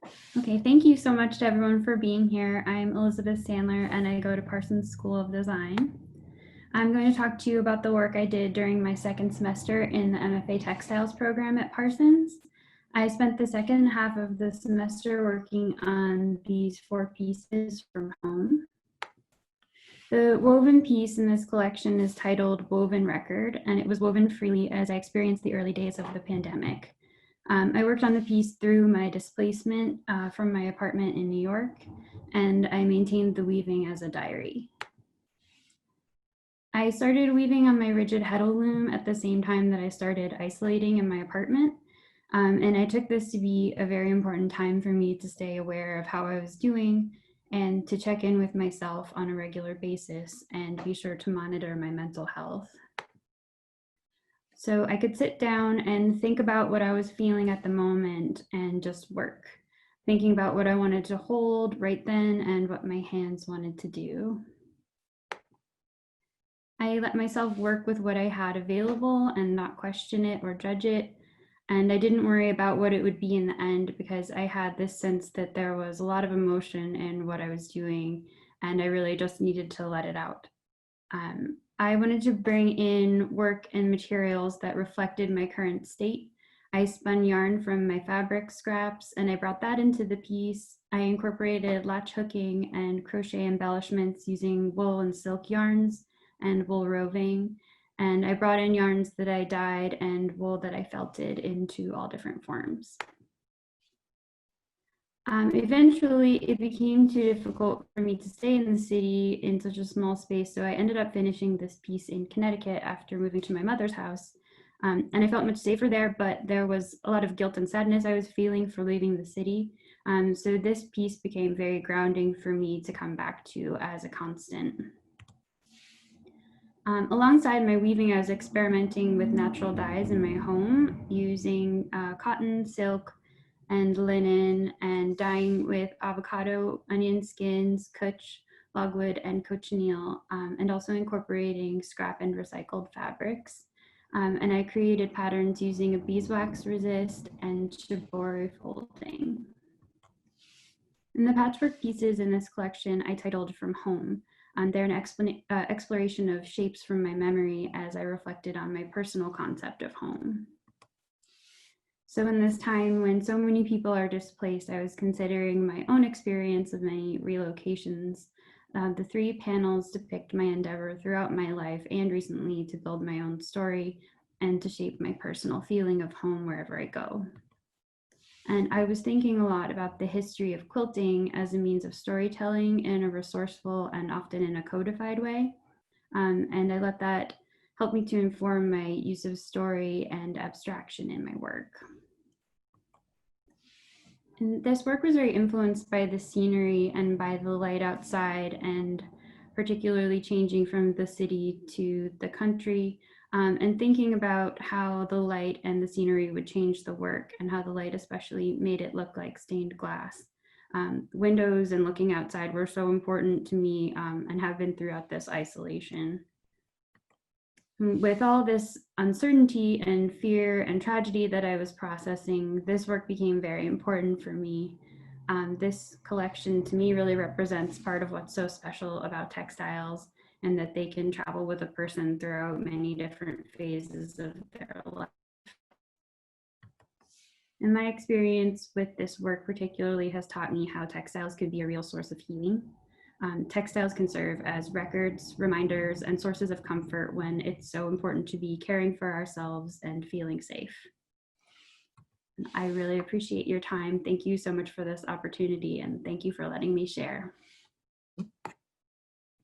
Okay, thank you so much to everyone for being here. I'm Elisabeth Sandler and I go to Parsons School of Design. I'm going to talk to you about the work I did during my second semester in the MFA Textiles program at Parsons. I spent the second half of the semester working on these 4 pieces from home. The woven piece in this collection is titled Woven Record, and it was woven freely as I experienced the early days of the pandemic. I worked on the piece through my displacement from my apartment in New York, and I maintained the weaving as a diary. I started weaving on my rigid heddle loom at the same time that I started isolating in my apartment. And I took this to be a very important time for me to stay aware of how I was doing and to check in with myself on a regular basis and be sure to monitor my mental health. So I could sit down and think about what I was feeling at the moment and just work, thinking about what I wanted to hold right then and what my hands wanted to do. I let myself work with what I had available and not question it or judge it. And I didn't worry about what it would be in the end because I had this sense that there was a lot of emotion in what I was doing and I really just needed to let it out. I wanted to bring in work and materials that reflected my current state. I spun yarn from my fabric scraps and I brought that into the piece. I incorporated latch hooking and crochet embellishments using wool and silk yarns and wool roving. And I brought in yarns that I dyed and wool that I felted into all different forms. Eventually, it became too difficult for me to stay in the city in such a small space, so I ended up finishing this piece in Connecticut after moving to my mother's house. And I felt much safer there, but there was a lot of guilt and sadness I was feeling for leaving the city. So this piece became very grounding for me to come back to as a constant. Alongside my weaving, I was experimenting with natural dyes in my home using cotton, silk, and linen, and dyeing with avocado, onion skins, cutch, logwood, and cochineal, and also incorporating scrap and recycled fabrics. And I created patterns using a beeswax resist and shibori folding. And the patchwork pieces in this collection I titled From Home. They're an exploration of shapes from my memory as I reflected on my personal concept of home. So in this time when so many people are displaced, I was considering my own experience of many relocations. The 3 panels depict my endeavor throughout my life and recently to build my own story and to shape my personal feeling of home wherever I go. And I was thinking a lot about the history of quilting as a means of storytelling in a resourceful and often in a codified way. And I let that help me to inform my use of story and abstraction in my work. And this work was very influenced by the scenery and by the light outside, and particularly changing from the city to the country, and thinking about how the light and the scenery would change the work and how the light especially made it look like stained glass. Windows and looking outside were so important to me and have been throughout this isolation. With all this uncertainty and fear and tragedy that I was processing, this work became very important for me. This collection to me really represents part of what's so special about textiles, and that they can travel with a person throughout many different phases of their life. And my experience with this work particularly has taught me how textiles could be a real source of healing. Textiles can serve as records, reminders, and sources of comfort when it's so important to be caring for ourselves and feeling safe. I really appreciate your time. Thank you so much for this opportunity, and thank you for letting me share.